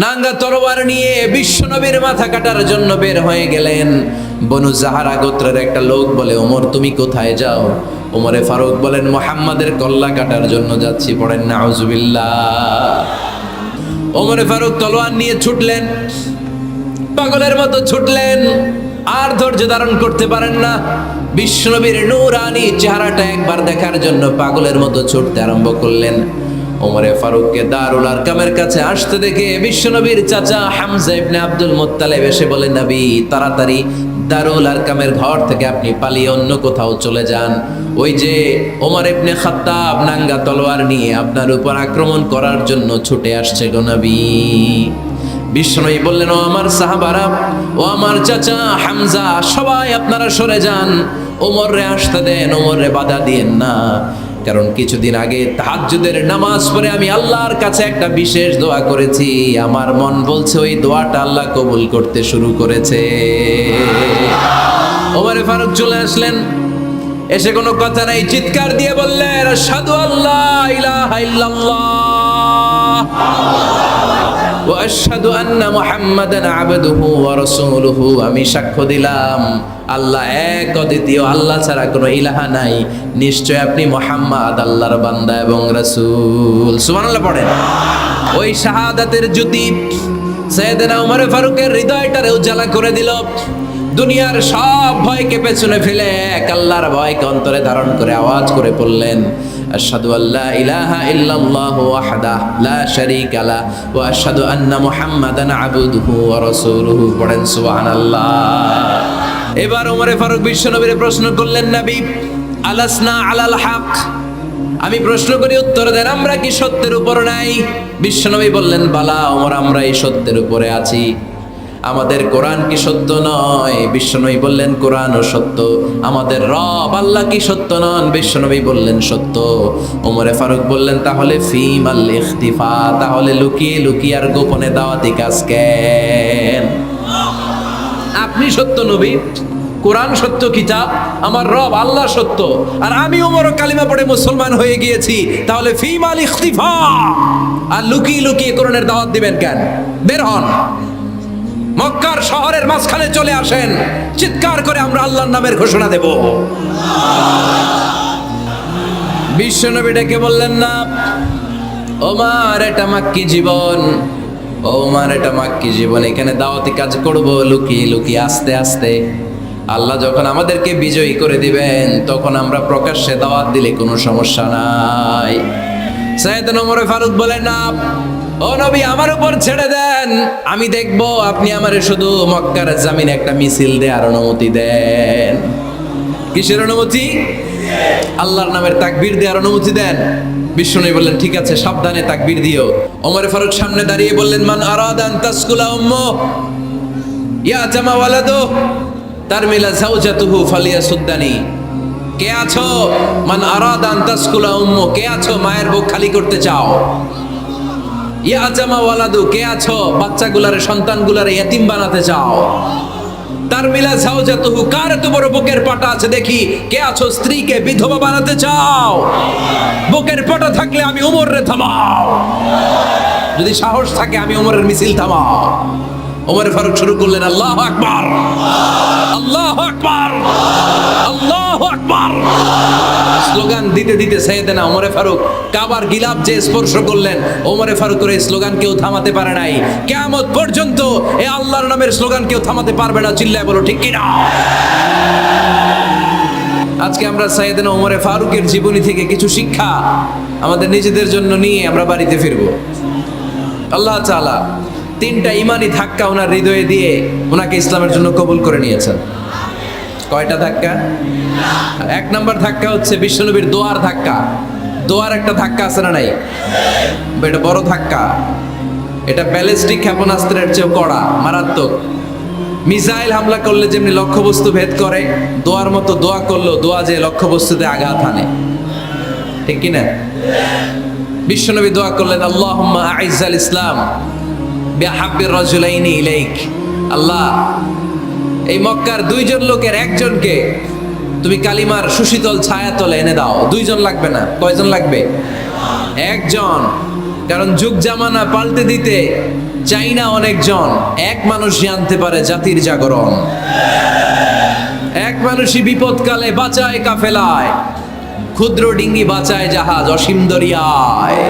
নাঙ্গা তরোয়ার নিয়ে বিশ্বনবীর মাথা কাটার জন্য বের হয়ে গেলেন। বনু জাহারা গোত্রের একটা লোক বলে, ওমর তুমি কোথায় যাও? ওমরে ফারুক বলেন, মুহাম্মাদের কল্লা কাটার জন্য যাচ্ছি। পড়েন নাউজুবিল্লাহ। ওমরে ফারুক তলোয়ার নিয়ে ছুটলেন, পাগলের মতো ছুটলেন, আর ধৈর্য ধারণ করতে পারেন না। বিশ্বনবীর নূরানি চেহারাটা একবার দেখার জন্য পাগলের মতো ছুটতে আরম্ভ করলেন। ওমরে ফারুককে দারুল আরকামের কাছে আসতে দেখে বিশ্বনবীর চাচা হামজা ইবনে আব্দুল মুত্তালিব এসে বলে, নবী তাড়াতাড়ি দারুল আরকামের ঘর থেকে আপনি পালিয়ে অন্য কোথাও চলে যান। ওই যে ওমর ইবনে খাত্তাব নাঙ্গা তলোয়ার নিয়ে আপনার উপর আক্রমণ করার জন্য ছুটে আসছে গো নবী। বিশ্বনবী বললেন, ও আমার সাহাবারা, ও আমার চাচা হামজা, সবাই আপনারা সরে যান, ওমরে আসতে দেন, ওমরে বাধা দিয়েন না। কারণ কিছুদিন আগে তাহাজ্জুদের নামাজ পড়ে আমি আল্লাহর কাছে একটা বিশেষ দোয়া করেছি, আমার মন বলছে ওই দোয়াটা আল্লাহ কবুল করতে শুরু করেছে। ওমরে ফারুক চলে আসলেন, এসে কোনো কথা নাই, চিৎকার দিয়ে বললেন, আশহাদু আল্লা ইলাহা ইল্লাল্লাহ ওয়া আশহাদু আন্না মুহাম্মাদান আবদুহু ওয়া রাসূলুহু। আমি সাক্ষ্য দিলাম আল্লাহ এক, অদ্বিতীয়, আল্লাহ ছাড়া কোনো ইলাহা নাই, নিশ্চয় আপনি মুহাম্মদ আল্লাহর বান্দা এবং রাসূল। সুবহানাল্লাহ পড়েন। ওই শাহাদাতের জ্যোতি সাইয়েদনা ওমর ফারুকের হৃদয়টারে উজালা করে দিল। দুনিয়ার সব ভয়কে পেছনে ফেলে এক আল্লাহর ভয়কে অন্তরে ধারণ করে আওয়াজ করে পড়লেন, আশহাদু আল্লা ইলাহা ইল্লাল্লাহু ওয়াহদাহু লা শারীকা লা ওয়া আশহাদু আন্না মুহাম্মাদান আবদুহু ওয়া রাসূলুহু। পড়েন সুবহানাল্লাহ। এবার ওমরে ফারুক বিশ্বনবীর প্রশ্ন করলেন, নবী আলাসনা আলাল হক, আমি প্রশ্ন করি উত্তর দেন, আমরা কি সত্যের উপর নাই? বিশ্বনবী বললেন, বালা ওমর, আমরা এই সত্যের উপরে আছি। আমাদের কোরআন কি সত্য নয়? বিশ্বনবী বললেন, কোরআনও সত্য। আমাদের রব আল্লাহ কি সত্য নন? বিশ্বনবী বললেন, সত্য। ওমরে ফারুক বললেন, তাহলে ফিমাল ইখতিফা, তাহলে লুকিয়ে লুকিয়ে আর গোপনে দাওয়াতি কাজ কেন? আপনি সত্য নবী, কোরআন সত্য কিতাব, আমার রব আল্লাহ সত্য, আর আমি ওমর কালিমা পড়ে মুসলমান হয়ে গিয়েছি, তাহলে ফিমাল ইখতিফা, আর লুকিয়ে লুকিয়ে কোরআনের দাওয়াত দিবেন কেন? বের হন, মক্কার শহরের মাঝখানে চলে আসেন, চিৎকার করে আমরা আল্লাহর নামের ঘোষণা দেব। বিশ্বনবী ডেকে বললেন, না ওমর, এটা মাক্কি জীবন, ওমর এটা মাক্কি জীবন, এখানে দাওয়াতি কাজ করব লুকিয়ে লুকিয়ে, আস্তে আস্তে। আল্লাহ যখন আমাদেরকে বিজয়ী করে দিবেন তখন আমরা প্রকাশ্যে দাওয়াত দিলে কোনো সমস্যা নাই। সাইয়েদনা ওমর ফারুক বলেন, না ও নবী, আমার উপর ছেড়ে দেন, আমি দেখব আপনি আমারে শুধু মক্কার জামিনে একটা মিছিল দেওয়ার অনুমতি দেন। কিসের অনুমতি? আল্লাহর নামের তাকবীর দেওয়ার অনুমতি দেন। বিশ্বনবী বললেন, ঠিক আছে, সাবধানে তাকবীর দিও। ওমর ফারুক সামনে দাঁড়িয়ে বললেন, মান আরাদা আন তাসকুলা উম্মু ইয়াতামা ওয়ালাদু তারমিলা যাওজাতুহু ফালিয়াসুদ্দানি। কে আছো? মান আরাদা আন তাসকুলা উম্মু, কে আছো মায়ের বুক খালি করতে চাও? ইয়াতামা ওয়ালাদু, কে আছো বাচ্চাগুলারে, সন্তানগুলারে ইয়াতিম বানাতে চাও? তারমিলা যাওজাতুহু, কার এত বড় বুকের পাটা আছে দেখি, কে আছো স্ত্রীকে বিধবা বানাতে চাও? বুকের পাটা থাকলে আমি ওমরে থামাও, যদি সাহস থাকে আমি ওমরের মিছিল থামাও। ওমর ফারুক শুরু করলেন, আল্লাহু আকবার, আল্লাহু আকবার, আল্লাহু আকবার। স্লোগান দিতে দিতে সাইয়েদনা ওমর ফারুক কাবার গিলাফ যে স্পর্শ করলেন, ওমর ফারুকের এই স্লোগান কেউ থামাতে পারে নাই। কিয়ামত পর্যন্ত এই আল্লাহর নামের স্লোগান কেউ থামাতে পারবে না। চিল্লায় বলো ঠিক কিনা? আজকে আমরা সাইয়েদনা ওমর ফারুকের জীবনী থেকে কিছু শিক্ষা আমাদের নিজেদের জন্য নিয়ে আমরা বাড়িতে ফিরবো। আল্লাহ তাআলা তিনটা ইমানি ধাক্কা ওনার হৃদয়ে দিয়ে ওনাকে ইসলামের জন্য কবুল করে নিয়েছেন। কয়টা ধাক্কা? এক নম্বর ধাক্কা হচ্ছে বিশ্বনবীর দোয়ার ধাক্কা। দোয়ার একটা ধাক্কা আছে না নাই? এটা বড় ধাক্কা, এটা ব্যালিস্টিক ক্ষেপণাস্ত্রের চেয়েও কড়া, মারাত্মক। মিসাইল হামলা করলে যেমনি লক্ষ্যবস্তু ভেদ করে, দোয়ার মতো দোয়া করলেও দোয়া যে লক্ষ্যবস্তুতে আঘাত হানে, ঠিক কিনা? বিশ্বনবী দোয়া করলেন, আল্লাহুম্মা আইজ্জাল ইসলাম বিহাব্বির রাজুলাইনি ইলাইক। আল্লাহ, এই মক্কার দুইজন লোকের একজনকে তুমি কালিমার সুশীতল ছায়াতলে এনে দাও। দুইজন লাগবে না, কয়জন লাগবে? একজন। কারণ যুগ জামানা পাল্টে দিতে চাই না অনেকজন, এক মানুষই আনতে পারে জাতির জাগরণ। এক মানুষই বিপদকালে বাঁচায় কাফেলায়, ক্ষুদ্র ডিঙ্গি বাঁচায় জাহাজ অসীম দরিয়ায়।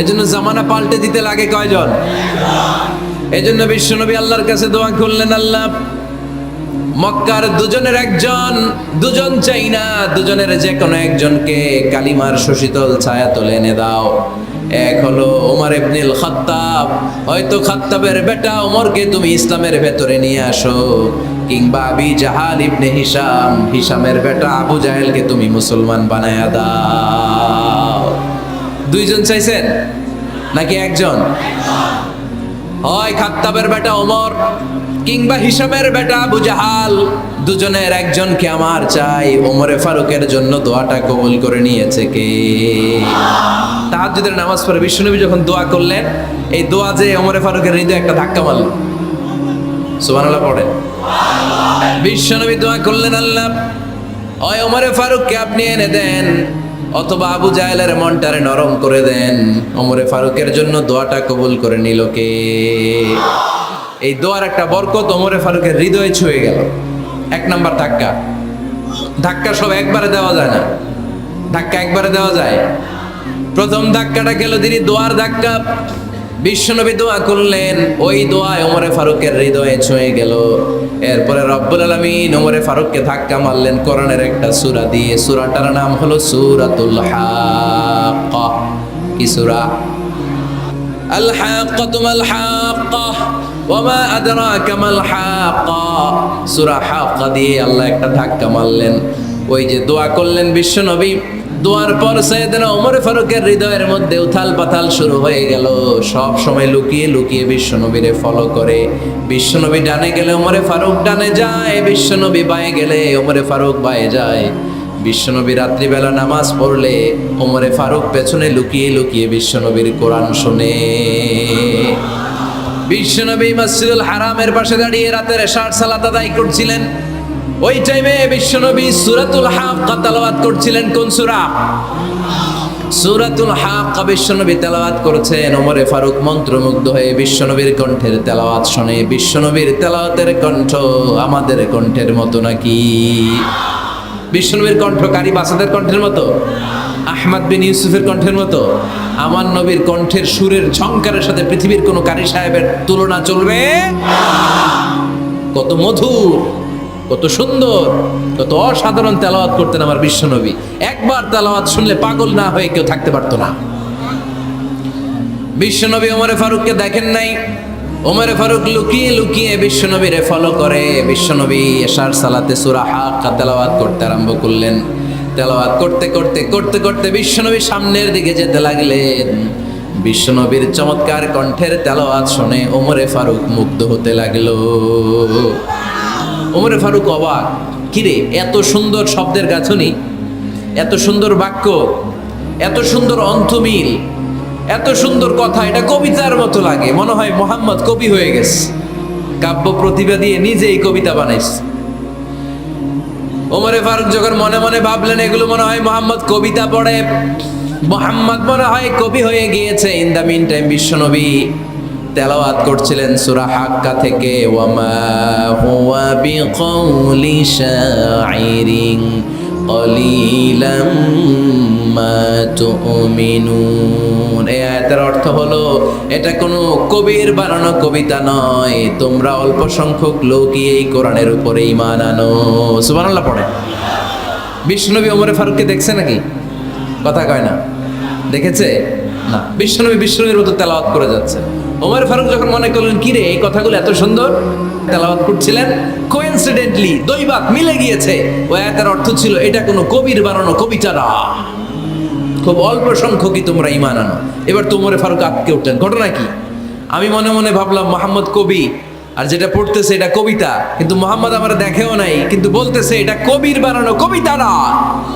এজন্য জামানা পাল্টে দিতে লাগে কয়জন? এজন্য বিশ্বনবী আল্লাহর কাছে দোয়া করলেন, আল্লাহ মক্কার দুজনের একজন, দুজন চাই না, দুজনের যে কোনো একজনকে কালিমার সুশীতল ছায়া তুলে এনে দাও। এক হলো ওমর ইবনুল খাত্তাব, হয়তো খাত্তাবের বেটা ওমরকে তুমি ইসলামের ভেতরে নিয়ে আসো, কিংবা আবি জাহাল ইবনে হিশাম, হিশামের বেটা আবু জাহেলকে তুমি মুসলমান বানায়া দাও। দুইজন চাইছেন নাকি একজন? হয় খাত্তাবের বেটা ওমর কিংবা হিশামের বেটা আবু জাহাল, দুজনের একজনকে আমার চাই। ওমরে ফারুকের জন্য দোয়াটা কবুল করে নিয়েছে কে? তাহাজ্জুদের নামাজ পড়ে বিশ্বনবী যখন দোয়া করলেন, এই দোয়া যে ওমরে ফারুকের হৃদয়ে একটা ধাক্কা মারল। সুবহানাল্লাহ পড়ে। বিশ্বনবী দোয়া করলেন, আল্লাহ হয় ওমরে ফারুককে আপনি এনে দেন, অথবা আবু জাহেলের মনটারে নরম করে দেন। ওমরে ফারুকের জন্য দোয়াটা কবুল করে নিল কে? এই দোয়ার একটা বরকত ওমরে ফারুকের হৃদয়ে ছুঁয়ে গেল। এক নাম্বার ধাক্কা। ধাক্কা সব একবারে দেওয়া যায় না, ধাক্কা একবারে দেওয়া যায়। প্রথম ধাক্কাটা গেল তিনি দোয়ার ধাক্কা। বিশ্বনবী দোয়া করলেন, ওই দোয়ায় ওমরে ফারুকের হৃদয়ে ছুঁয়ে গেল। এরপরে রব্বুল আলামিন ওমরে ফারুককে ধাক্কা মারলেন কোরআনের একটা সূরা দিয়ে। সূরাটার নাম হলো সূরাতুল হাক্কা। কি সূরা? আল হাক্কাতু মাল হাক্কা ওয়া মা আদরাকা মাল হাক্কা। সূরা হাক্কা দিয়ে আল্লাহ একটা ধাক্কা মারলেন। ওই যে দোয়া করলেন বিশ্বনবী, দোয়ার পর সাইয়েদনা ওমর ফারুকের হৃদয়ের মধ্যে উথাল পাথাল শুরু হয়ে গেল। সব সময় লুকিয়ে লুকিয়ে বিশ্বনবীরে ফলো করে। বিশ্বনবী ডানে গেলে ওমরে ফারুক ডানে যায়, বিশ্বনবী বাঁয়ে গেলে ওমরে ফারুক বাঁয়ে যায়। বিশ্বনবী রাত্রিবেলা নামাজ পড়লে ওমরে ফারুক পেছনে লুকিয়ে লুকিয়ে বিশ্বনবীর কোরআন শুনে। বিশ্বনবী মসজিদুল হারামের পাশে দাঁড়িয়ে রাতের এশার সালাত আদায় করছিলেন। ওই টাইমে বিশ্বনবী সূরাতুল হাক্কা তেলাওয়াত করছিলেন। কোন সূরা? সূরাতুল হাক্কা বিশ্বনবী তেলাওয়াত করেছেন। ওমরে ফারুক মন্ত্রমুগ্ধ হয়ে বিশ্বনবীর কণ্ঠের তেলাওয়াত শুনে। বিশ্বনবীর তেলাওয়াতের কণ্ঠ আমাদের কণ্ঠের মতো নাকি? বিশ্বনবীর কণ্ঠ কারি বাসাদের কণ্ঠের মতো? আহমদ বিন ইউসুফের কণ্ঠের মতো? আমার নবীর কণ্ঠের সুরের ঝংকারের সাথে পৃথিবীর কোনো কারি সাহেবের তুলনা চলবে? কত মধুর, কত সুন্দর, কত অসাধারণ তেলাওয়াত করতেন আমার বিশ্বনবী। একবার তেলাওয়াত শুনলে পাগল না হয়ে কেউ থাকতে পারতো না। বিশ্বনবী ওমরে ফারুককে দেখেন নাই। ওমরে ফারুক লুকিয়ে লুকিয়ে বিশ্বনবীরে ফলো করে। বিশ্বনবী এশার সালাতে সূরা হাক্কা তেলাওয়াত করতে আরম্ভ করলেন। তেলাওয়াত করতে করতে করতে করতে বিশ্বনবী সামনের দিকে যেতে লাগলেন। বিশ্বনবীর চমৎকার কণ্ঠের তেলাওয়াত শুনে ওমরে ফারুক মুগ্ধ হতে লাগলো। ওমরে ফারুক অবাক, কিরে এত সুন্দর শব্দের গাঁথনি, এত সুন্দর বাক্য, এত সুন্দর অন্তমিল, এত সুন্দর কথা, এটা কবিতার মতো লাগে। মনে হয় মোহাম্মদ কবি হয়ে গেছে, কাব্য প্রতিভা দিয়ে নিজেই কবিতা বানাইছে। ওমরে ফারুক যখন মনে মনে ভাবলেন এগুলো মনে হয় মোহাম্মদ কবিতা পড়ে, মোহাম্মদ মনে হয় কবি হয়ে গিয়েছে। ইন দ্য মিন টাইম বিশ্বনবী তেলাওয়াত করছিলেন সূরা হাক্কা থেকে, ওয়ামা হুয়া বিকাউলি শাইরিন কলিলাম মা তুমিনুন। এই আয়াতের অর্থ হলো এটা কোনো কবির বানানো কবিতা নয়, তোমরা অল্প সংখ্যক লোকই এই কোরআনের উপরে ঈমান আনো। সুবহানাল্লাহ পড়ে। বিশ্বনবী ওমরে ফারুককে দেখছে নাকি? কথা কয় না, দেখেছে না? বিশ্বনবীর মতো তেলাওয়াত করে যাচ্ছে। ওমর ফারুক যখন মনে করলেন কি রে এই কথাগুলো এত সুন্দর, তেলাওয়াত করছিলেন, কোইন্সিডেন্টলি দৈবাত মিলে গিয়েছে। ওই আয়াতের অর্থ ছিল এটা কোনো কবির বানানো কবিতা না, খুব অল্প সংখ্যকই তোমরা ঈমান আনো। এবার তো ওমর ফারুক আটকে উঠলেন, ঘটনা কি? আমি মনে মনে ভাবলাম মোহাম্মদ কবি, আর যেটা পড়তেছে এটা কবিতা, কিন্তু মোহাম্মদ আমার দেখেও নাই, কিন্তু বলতেছে এটা কবির বানানো কবিতা না।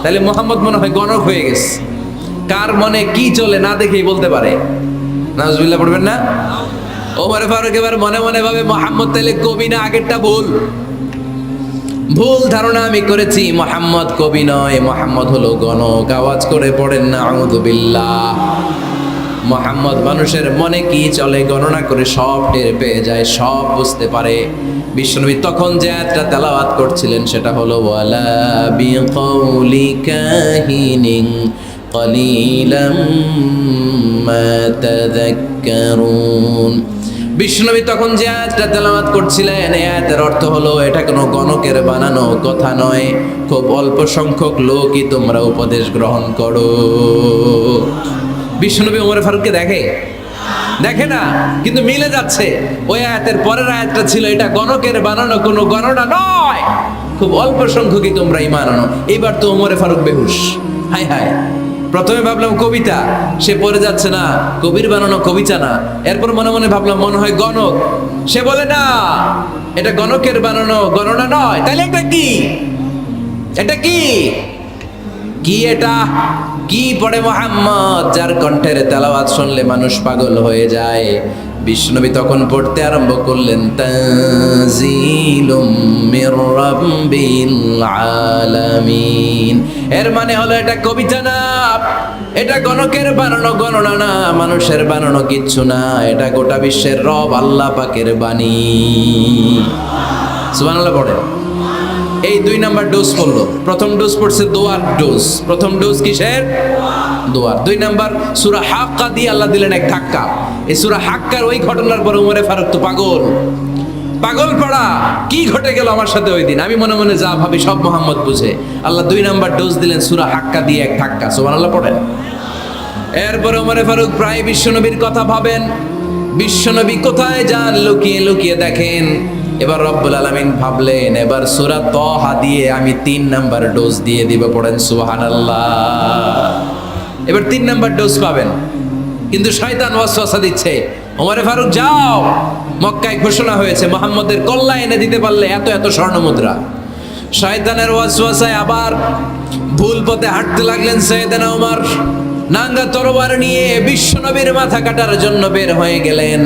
তাহলে মোহাম্মদ মনে হয় গণক হয়ে গেছে। কার মনে কি চলে না দেখেই বলতে পারে। নাউজুবিল্লাহ পড়বেন না? ওমর ফারুক এবার মনে মনে ভাবে মোহাম্মদ তাহলে কবি না, আগেরটা ভুল ধারণা আমি করেছি। মোহাম্মদ কবি নয়, মোহাম্মদ হলো গণক। আওয়াজ করে পড়েন না আউযু বিল্লাহ। মুহাম্মদ মানুষের মনে কি চলে গণনা করে সব টের পেয়ে যায়, সব বুঝতে পারে। বিশ্বনবী তখন যে আয়াতটা তেলাওয়াত করছিলেন সেটা হলো ওয়ালা বিকাউলি কাহিনিন কলিলাম মা তাযাক্কারুন। বিশ্বনবী তখন যে আয়াতটা তেলাওয়াত করছিলেন এই আয়াতের অর্থ হলো এটা কোনো গণকের বানানো কথা নয়, খুব অল্প সংখ্যক লোকই তোমরা উপদেশ গ্রহণ করো। বিশ্বনবী ওমর ফারুককে দেখে না, কিন্তু মিলে যাচ্ছে। ওই আয়াতের পরের আয়াতটা ছিল এটা গণকের বানানো কোনো গণনা নয়, খুব অল্প সংখ্যকই তোমরা ঈমান আনো। এইবার তো ওমর ফারুক বেহুশ। হায় হায়, প্রথমে ভাবলাম কবিতা, সে পড়ে যাচ্ছে না কবির বানানো কবিতা না। এরপর মনে মনে ভাবলাম মনে হয় গণক, সে বলে না এটা গণকের বানানো গণনা নয়। তাহলে এটা কি? এটা কি কি এটা কি পড়ে মুহাম্মদ, যার কণ্ঠের তেলাওয়াত শুনলে মানুষ পাগল হয়ে যায়। বিশ্বনবী তখন পড়তে আরম্ভ করলেন তানজিলুম মির রাব্বিল আলামিন। এর মানে হলো এটা কবিতা না, এটা গণকের বানানো গণনা না, মানুষের বানানো কিচ্ছু না, এটা গোটা বিশ্বের রব আল্লাহ পাকের বাণী। সুবহানাল্লাহ পড়ে। এই 2 নাম্বার ডোজ পড়লো। প্রথম ডোজ পড়ছে দোয়ার ডোজ। প্রথম ডোজ কিসের? দোয়ার। 2 নাম্বার সূরা হাক্কা দিয়ে আল্লাহ দিলেন এক ধাক্কা। এই সূরা হাক্কার ওই ঘটনার পর ওমরে ফারুক তো পাগল পড়া, কি ঘটে গেল আমার সাথে ওই দিন। আমি মনে মনে যা ভাবি সব মোহাম্মদ বুঝে। আল্লাহ 2 নাম্বার ডোজ দিলেন সূরা হাক্কা দিয়ে এক ধাক্কা। সুবহানাল্লাহ পড়েন। এরপরে ওমরে ফারুক প্রায় বিশ্বনবীর কথা ভাবেন, বিশ্বনবী কোথায় যান লুকিয়ে লুকিয়ে দেখেন। এবার রব্বুল আলামিন ভাবলেন এবার সূরা তাহা দিয়ে আমি 3 নাম্বার ডোজ দিয়ে দিব। পড়েন সুবহানাল্লাহ। এবার 3 নাম্বার ডোজ পাবেন, কিন্তু শয়তান ওয়াসওয়াসা দিচ্ছে, ওমরে ফারুক যাও, মক্কায় ঘোষণা হয়েছে মুহাম্মদের কল্লা এনে দিতে পারলে এত এত স্বর্ণ মুদ্রা। শয়তানের ওয়াসওয়াসায় আবার ভুল পথে হাঁটতে লাগলেন সাইয়েদনা ওমর। নাঙ্গা তরবার নিয়ে বিশ্বনবীর মাথা কাটার জন্য বের হয়ে গেলেন।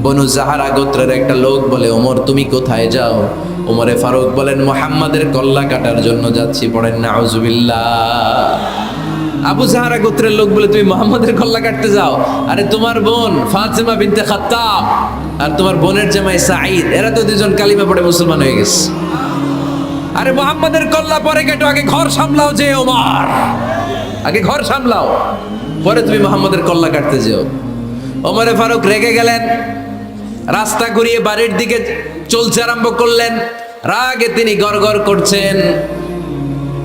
বনু জাহারা গোত্রের একটা লোক বলে ওমর তুমি কোথায় যাও? ওমরে ফারুক বলেন মুহাম্মাদের কল্লা কাটার জন্য যাচ্ছি। পড়েন নাউজুবিল্লাহ। আবু জাহারা গোত্রের লোক বলে তুমি মুহাম্মাদের কল্লা কাটতে যাও? আরে তোমার বোন ফাতিমা বিনতে খাত্তাব আর তোমার বোনের জামাই সাঈদ, এরা তো দুজন কালিমা পড়ে মুসলমান হয়ে গেছে। আরে মুহাম্মাদের কল্লা পরে কেটো, আগে ঘর সামলাও। যে ওমর আগে ঘর সামলাও, পরে তুমি মুহাম্মাদের কল্লা কাটতে যেও। ওমরে ফারুক রেগে গেলেন, রাস্তা ঘুরিয়ে বাড়ির দিকে চলতে আরম্ভ করলেন। রাগে তিনি গড়গড় করছেন।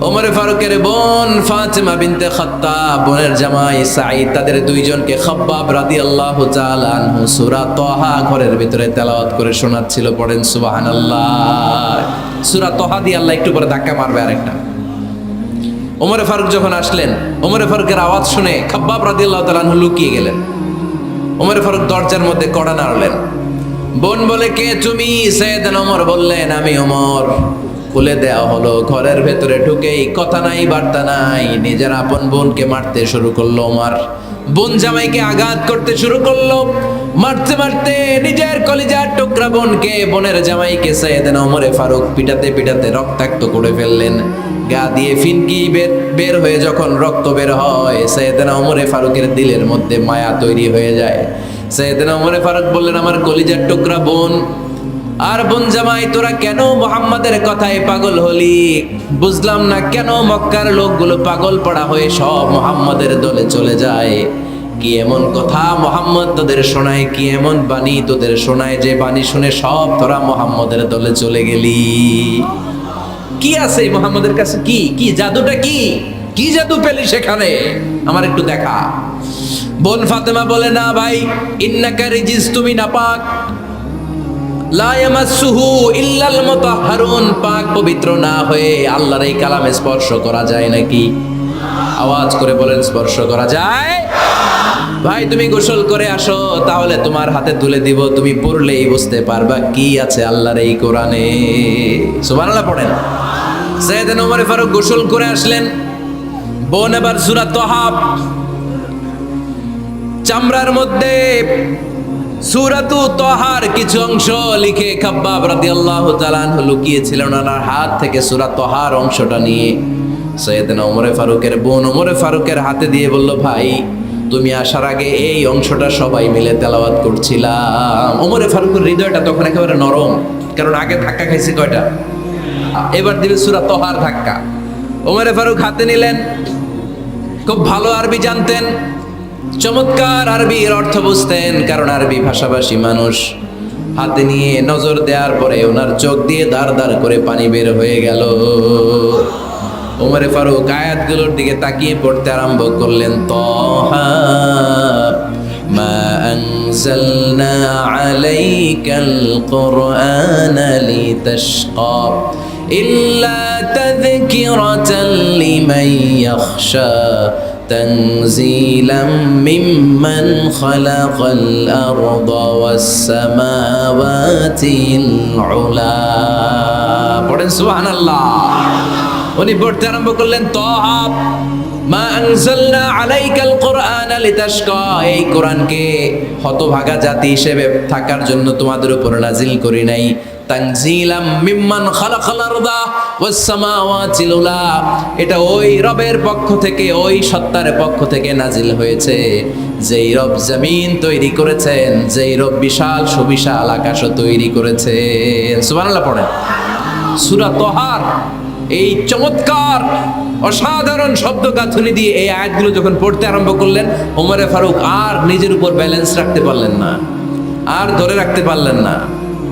ওমরে ফারুকের বোন ফাতিমা বিনতে খাত্তাব, বোনের জামাই সাঈদ, তাদের 2 জনকে খাব্বাব রাদিয়াল্লাহু তাআলা আনহু সূরা তাহা ঘরের ভিতরে তেলাওয়াত করে শোনাচ্ছিল। পড়েন সুবহানাল্লাহ। সূরা তাহা দিয়ে আল্লাহ একটু পরে ধাক্কা মারবে আরেকটা। ওমরে ফারুক যখন আসলেন, ওমরে ফারুকের আওয়াজ শুনে খাব্বাব রাদিয়াল্লাহু তাআলা আনহু লুকিয়ে গেলেন। ওমরে ফারুক দরজার মধ্যে কড়া নাড়লেন। বোন বলে কে তুমি? সাইয়েদনা ওমর বললেন আমি ওমর। খুলে দেওয়া হলো। ঘরের ভেতরে ঢুকেই কথা নাই বার্তা নাই, নিজের আপন বোনকে মারতে শুরু করলো ওমর। বোন জামাইকে আঘাত করতে শুরু করলো। মারতে মারতে নিজের কলিজার টুকরা বোনকে, বোনের জামাইকে সাইয়েদনা ওমরে ফারুক পিটাতে পিটাতে রক্তাক্ত করে ফেললেন। গা দিয়ে ফিনকি বের হয়ে যখন রক্ত বের হয়, সাইয়েদনা ওমরে ফারুকের দিলের মধ্যে মায়া তৈরি হয়ে যায়। সাইয়েদনা ওমরে ফারুক বললেন আমার কলিজার টুকরা বোন আর বোন জামাই, তোরা কেন মুহাম্মাদের কথায় পাগল হলি? বুঝলাম না কেন মক্কার লোকগুলো পাগল পড়া হয়ে সব মুহাম্মাদের দলে চলে যায়। কি এমন কথা মুহাম্মদ তোদের শোনায়, কি এমন বাণী তোদের শোনায় যে বাণী শুনে সব তোরা মুহাম্মাদের দলে চলে গেলি? কি আছে মুহাম্মাদের কাছে? কি জাদুটা? কি জাদু পেলি সেখানে? আমার একটু দেখা। বোন ফাতেমা বলে না ভাই, ইন্নাকা রিজিস, তুমি নাপাক। লা ইয়ামাসসুহু ইল্লাল মুতাহহারুন, পাক পবিত্র না হয়ে আল্লাহর এই কালামে স্পর্শ করা যায় নাকি? আওয়াজ করে বলেন স্পর্শ করা যায়? ভাই তুমি গোসল করে আসো, তাহলে তোমার হাতে তুলে দিব, তুমি পড়লেই বুঝতে পারবা কি আছে আল্লাহর এই কোরআনে। সুবহানাল্লাহ পড়েন। সাইয়েদনা ওমর ফারুক গোসল করে আসলেন। বোন এবার সূরা তাহা চামড়ার মধ্যে সূরাতু তাহার কিছু অংশ লিখে খাব্বাব রাদিয়াল্লাহু তাআলা আনহু লুকিয়েছিলেন ওনার হাত থেকে। সূরা তাহার অংশটা নিয়ে সাইয়েদনা ওমর ফারুকের বোন ওমর ফারুকের হাতে দিয়ে বলল ভাই তুমি আসার আগে এই অংশটা সবাই মিলে তেলাওয়াত করছিলাম। ওমরে ফারুকের হৃদয়টা তখন একেবারে নরম, কারণ আগে ধাক্কা খাইছে কয়টা, এবার দিবে সূরা তহার ধাক্কা। ওমরে ফারুক হাতে নিলেন, খুব ভালো আরবি জানতেন, চমৎকার আরবির অর্থ বুঝতেন, কারণ আরবি ভাষাভাষী মানুষ। হাতে নিয়ে নজর দেওয়ার পরে ওনার চোখ দিয়ে দাঁড় দাঁড় করে পানি বের হয়ে গেল। ওমরে ফারুক আয়াতগুলোর দিকে তাকিয়ে পড়তে আরম্ভ করলেন। তহা মা আনজালনা আলাইকাল কুরআনা লিতাশকা ইল্লা তাযকিরাতাল লিমান ইয়াখশা تنزيلا ممن خلق الأرض والسماوات العلا পড়েন সুবহানাল্লাহ। উনি পড়তে আরম্ভ করলেন, তহা মা আনজালনা আলাইকাল কুরআনা লিতাশকা, এই কোরআনকে হতভাগা জাতি হিসেবে থাকার জন্য তোমাদের উপর নাজিল করি নাই। তানজিলাম মিম্মান খালাকাল আরদা ওয়াস সামাওয়াতিল উলা, এটা ওই রবের পক্ষ থেকে, ওই সত্তার পক্ষ থেকে নাজিল হয়েছে যেই রব জমিন তৈরি করেছেন, যেই রব বিশাল সুবিশাল আকাশও তৈরি করেছেন। সুবহানাল্লাহ পড়েন। সূরা তহার এই চমৎকার অসাধারণ শব্দ গাঁথুনি দিয়ে এই আয়াতগুলো যখন পড়তে আরম্ভ করলেন, ওমরে ফারুক আর নিজের উপর ব্যালেন্স রাখতে পারলেন না, আর ধরে রাখতে পারলেন না।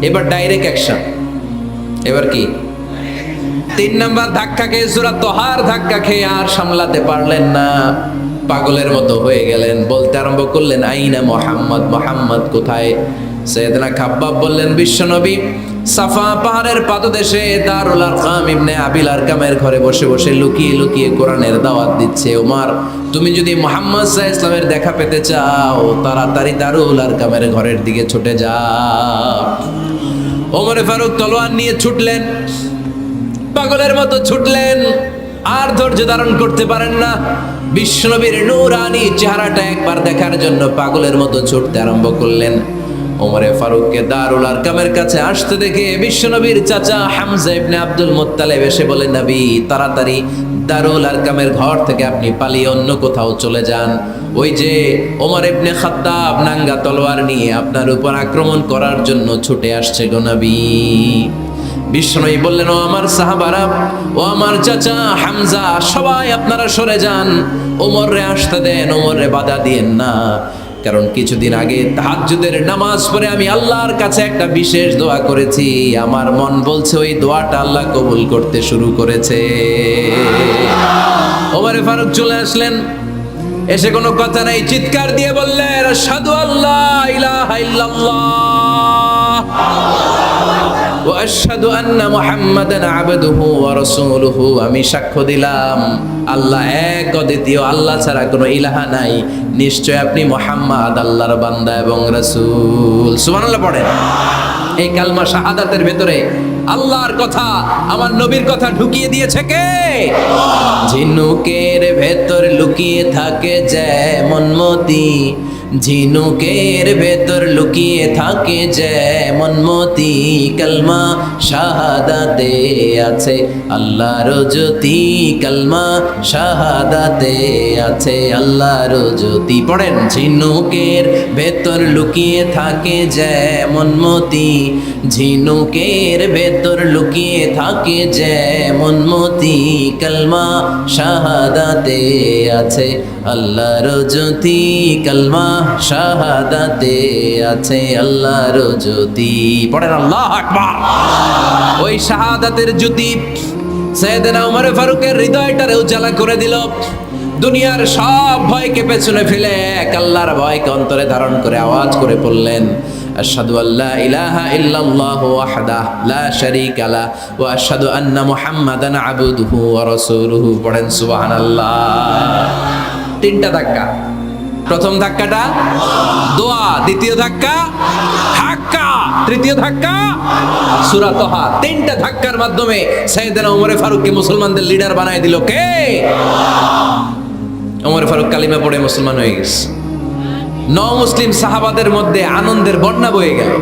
এবার ডাইরেক্ট অ্যাকশন। এবার কি 3 নাম্বার ধাক্কা খেয়ে, সূরা তহার ধাক্কা খেয়ে আর সামলাতে পারলেন না, পাগলের মতো হয়ে গেলেন। বলতে আরম্ভ করলেন, আইনা মুহাম্মদ, মুহাম্মদ কোথায়? সাইয়েদনা খাব্বাব বললেন, বিশ্বনবী সাফা পাহাড়ের পাদদেশে দারুল আরকাম ইবনে আবিল আরকামের ঘরে বসে বসে লুকিয়ে লুকিয়ে কোরআনের দাওয়াত দিচ্ছে। ওমর, তুমি যদি মুহাম্মদ সাল্লাল্লাহু আলাইহি ওয়াসাল্লামের দেখা পেতে চাও, তাড়াতাড়ি দারুল আরকামের ঘরের দিকে ছুটে যাও। ওমরে ফারুক তলোয়ার নিয়ে ছুটলেন, পাগলের মতো ছুটলেন, আর ধৈর্য ধারণ করতে পারেন না। বিশ্বনবীর নূরানি চেহারাটা একবার দেখার জন্য পাগলের মতো ছুটতে আরম্ভ করলেন। ওমরে ফারুককে দারুল আরকামের কাছে আসতে দেখে বিশ্বনবীর চাচা হামজা ইবনে আব্দুল মুত্তালিব এসে বলেন, নবী তাড়াতাড়ি দারুল আরকামের ঘর থেকে আপনি পালিয়ে অন্য কোথাও চলে যান। ওই যে ওমর ইবনে খাত্তাব নাঙ্গা তলোয়ার নিয়ে আপনার উপর আক্রমণ করার জন্য ছুটে আসছে গো নবী। বিশ্বনবী বললেন, ও আমার সাহাবারা, ও আমার চাচা হামজা, সবাই আপনারা সরে যান, ওমররে আসতে দেন, ওমররে বাধা দিয়েন না। কারণ কিছুদিন আগে তাহাজ্জুদের নামাজ পড়ে আমি আল্লাহর কাছে একটা বিশেষ দোয়া করেছি, আমার মন বলছে ওই দোয়াটা আল্লাহ কবুল করতে শুরু করেছে। ওমরে ফারুক চলে আসলেন, এসে কোনো কথা নাই, চিৎকার দিয়ে বললেন, আশহাদু আল্লা ইলাহা ইল্লাল্লাহ ওয়া আশহাদু আন্না মুহাম্মাদান আবদুহু ওয়া রাসূলুহু, আমি সাক্ষ্য দিলাম আল্লাহ এক, অদ্বিতীয়, আল্লাহ ছাড়া কোনো ইলাহা নাই, নিশ্চয় আপনি মুহাম্মদ আল্লাহর বান্দা এবং রাসূল। সুবহানাল্লাহ পড়েন। এই কালমা শাহাদাতের ভেতরে আল্লাহর কথা, আমার নবীর কথা ঢুকিয়ে দিয়েছে কে? ঝিনুকের ভেতর লুকিয়ে থাকে যেমন মতি, ঝিনুকের ভেতর লুকিয়ে থাকে যেমন মতি, কালমা শাহাদাতে আছে আল্লাহর জ্যোতি, কালমা শাহাদাতে আছে আল্লাহর জ্যোতি। পড়েন, ঝিনুকের ভেতর লুকিয়ে থাকে যেমন মতি, ঝিনুকের ভেতর লুকিয়ে থাকে যেমন মতি, কালমা শাহাদাতে আছে আল্লাহর জ্যোতি, কালমা শাহাদাতে আছে আল্লাহর জ্যোতি। পড়েন আল্লাহু আকবার। ওই শাহাদাতের জ্যোতি সাইয়েদনা ওমর ফারুকের হৃদয়টারে উজালা করে দিল। দুনিয়ার সব ভয়কে পেছনে ফেলে এক আল্লাহর ভয়কে অন্তরে ধারণ করে আওয়াজ করে বললেন, আশহাদু আল্লা ইলাহা ইল্লাল্লাহু ওয়াহদাহু লা শারীকা লা ওয়া আশহাদু আন্না মুহাম্মাদান আবদুহু ওয়া রাসূলুহু। পড়েন সুবহানাল্লাহ। 3টা ধাক্কা। প্রথম ধাক্কাটা দোয়া, দ্বিতীয় ধাক্কা হাক্কা, তৃতীয় ধাক্কা সূরা তহা। 3টা ধাক্কার মাধ্যমে সাইয়েদনা ওমর ফারুককে মুসলমানদের লিডার বানায় দিল কে? ওমর ফারুক কালিমা পড়ে মুসলমান হয়ে গেছে। মুসলিম সাহাবাদের মধ্যে আনন্দের বন্যা বয়ে গেল।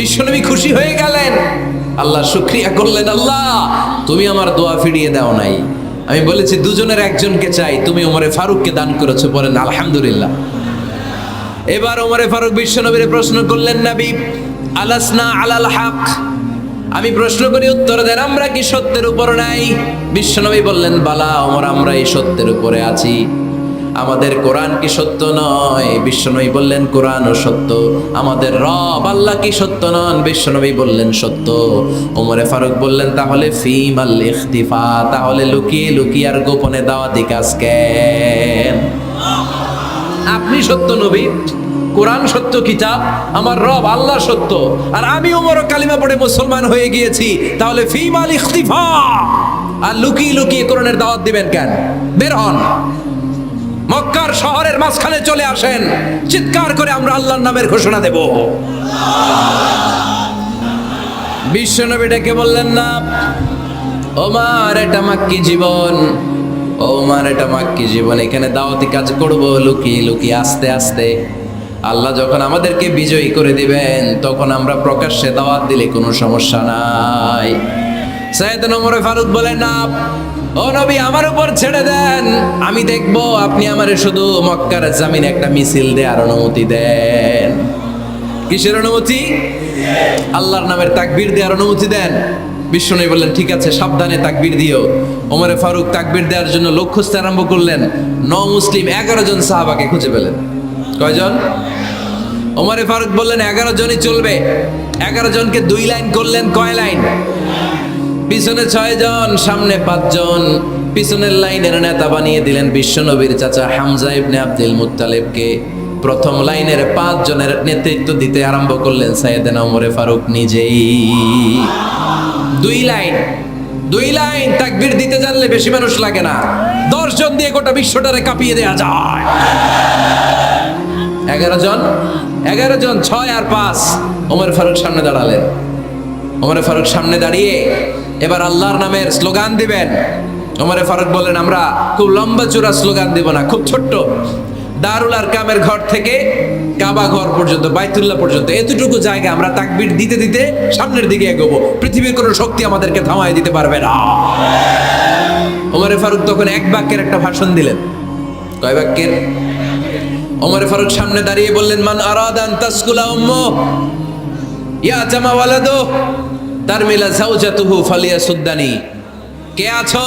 বিশ্বনবী খুশি হয়ে গেলেন, আল্লাহ শুকরিয়া করলেন, আল্লাহ তুমি আমার দোয়া ফিরিয়ে দাও নাই, আমি বলেছি দুজনের একজনকে চাই, তুমি ওমরে ফারুককে দান করেছো, বলেন আলহামদুলিল্লাহ। এবার ওমরে ফারুক বিশ্বনবীর প্রশ্ন করলেন, নবী আলাসনা আলাল হক, আমি প্রশ্ন করি উত্তর দেন, আমরা কি সত্যের উপর নাই? বিশ্বনবী বললেন, বালা ওমর, আমরা এই সত্যের উপরে আছি। আমাদের কোরআন কি সত্য নয়? বিশ্বনবী বললেন, কোরআনও সত্য। আমাদের রব আল্লাহ কি সত্য নন? বিশ্বনবী বললেন, সত্য। ওমরে ফারুক বললেন, তাহলে ফিমাল ইখতিফা, তাহলে লুকিয়ে লুকিয়ে আর গোপনে দাওয়াতি কাজ কেন? আপনি সত্য নবী, কোরআন সত্য কিতাব, আমার রব আল্লাহ সত্য, আর আমি ওমর কালিমা পড়ে মুসলমান হয়ে গিয়েছি, তাহলে ফিমাল ইখতিফা, আর লুকিয়ে লুকিয়ে কোরআনের দাওয়াত দিবেন কেন? বের হন, মক্কার শহরের মাঝখানে চলে আসেন, চিৎকার করে আমরা আল্লাহর নামের ঘোষণা দেব। বিশ্বনবী ডেকে বললেন, না ওমর, এটা মাক্কি জীবন, ওমর এটা মাক্কি জীবন, এখানে দাওয়াতি কাজ করব লুকিয়ে লুকিয়ে, আস্তে আস্তে। আল্লাহ যখন আমাদেরকে বিজয়ী করে দিবেন, তখন আমরা প্রকাশ্যে দাওয়াত দিলে কোনো সমস্যা নাই। সাইয়েদনা ওমর ফারুক বলেন, না ও নবী, আমার উপর ছেড়ে দেন, আমি দেখবো, আপনি আমারে শুধু মক্কার জামিনে একটা মিছিল দেওয়ার অনুমতি দেন। কিসের অনুমতি? আল্লাহর নামের তাকবীর দেওয়ার অনুমতি দেন। বিশ্বনবী বললেন, ঠিক আছে, সাবধানে তাকবীর দিও। ওমরে ফারুক তাকবীর দেওয়ার জন্য লোক খুঁজতে আরম্ভ করলেন। মুসলিম 11 জন সাহাবাকে খুঁজে পেলেন। কয়জন? ওমরে ফারুক বললেন, 11 জনই চলবে। 11 জনকে 2 লাইন করলেন। কয় লাইন? পিছনে 6 জন, সামনে 5 জন। পিছনের লাইনের নেতা বানিয়ে দিলেন বিশ্বনবীর চাচা হামজা ইবনে আব্দুল মুত্তালিবকে। প্রথম লাইনের 5 জনের নেতৃত্ব দিতে আরম্ভ করলেন সাইয়েদনা ওমরে ফারুক নিজেই। 2 লাইন তাকবীর দিতে জানলে বেশি মানুষ লাগে না, 10 জন দিয়ে গোটা বিশ্বটারে কাঁপিয়ে দেয়া যায়। 11 জন, 6 আর 5। ওমর ফারুক সামনে দাঁড়ালেন। ওমরে ফারুক সামনে দাঁড়িয়ে এবার আল্লাহর নামের স্লোগান দিবেন। ওমরে ফারুক বললেন, আমরা খুব লম্বা চূড়া স্লোগান দিব না, খুব ছোট্ট, দারুল আরকামের ঘর থেকে কাবা ঘর পর্যন্ত, বাইতুল্লাহ পর্যন্ত, এতটুকু জায়গা আমরা তাকবীর দিতে দিতে সামনের দিকে এগোবো, পৃথিবীর কোনো শক্তি আমাদেরকে থামায় দিতে পারবে না। ওমরে ফারুক তখন 1 বাক্যের একটা ভাষণ দিলেন। কয় বাক্যের? ওমরে ফারুক সামনে দাঁড়িয়ে বললেন, মান আরাদা আন তাসকুলা উম্মু ইয়া জামা ওয়ালাদু তারমিলা যাওজাতুহু ফালিয়াসুদ্দানি। কে আছো?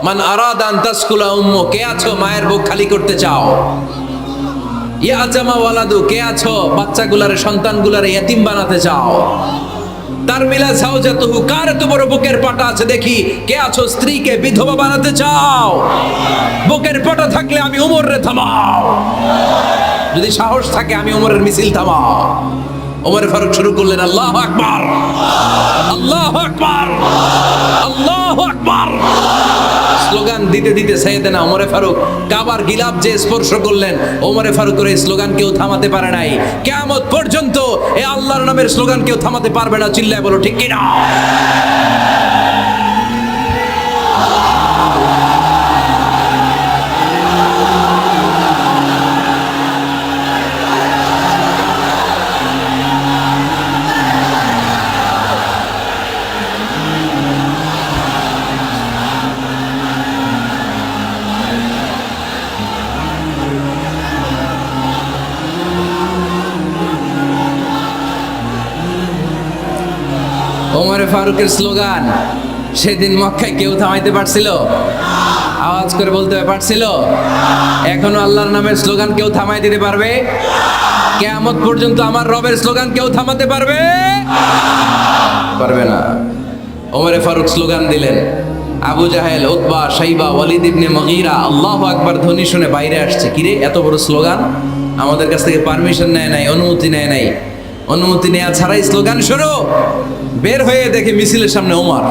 মান আরাদা আন তাসকুলা উম্মু, কে আছো মায়ের বুক খালি করতে চাও? ইয়া জামা ওয়ালাদু, কে আছো বাচ্চাগুলারে, সন্তানগুলারে ইতিম বানাতে চাও? তারমিলা যাওজাতুহু, কার এত বড় বুকের পাটা আছে দেখি, কে আছো স্ত্রীকে বিধবা বানাতে চাও? বুকের পাটা থাকলে আমি ওমরে থামাও, যদি সাহস থাকে আমি ওমরের মিছিল থামাও। ওমরে ফারুক শুরু করলেন, আল্লাহু আকবার, আল্লাহু আকবার, আল্লাহু আকবার। স্লোগান দিতে দিতে সাইয়েদনা ওমরে ফারুক কাবার গিলাফ যে স্পর্শ করলেন, ওমরে ফারুকের এই স্লোগান কেউ থামাতে পারে নাই। কিয়ামত পর্যন্ত এই আল্লাহর নামের স্লোগান কেউ থামাতে পারবে না। চিল্লায় বলো ঠিক কিনা? ওমরে ফারুকের স্লোগান সেদিন মক্কায় কেউ থামাইতে পারছিল? আওয়াজ করে বলতে পারছিল? এখনো আল্লাহর নামের স্লোগান কেউ থামাই দিতে পারবে? কিয়ামত পর্যন্ত আমার রবের স্লোগান কেউ থামাতে পারবে? পারবে না। ওমরে ফারুক স্লোগান দিলেন। আবু জাহেল, উতবা, শাইবা, ওয়ালিদ ইবনে মুগীরা আল্লাহু আকবার ধ্বনি শুনে বাইরে আসছে। কিরে, এত বড় স্লোগান, আমাদের কাছ থেকে পারমিশন নেয় নাই, অনুমতি নেয় নাই। অনুমতি নেওয়া ছাড়াই স্লোগান শুরু। বের হয়ে দেখে মিছিলের সামনে ওমর।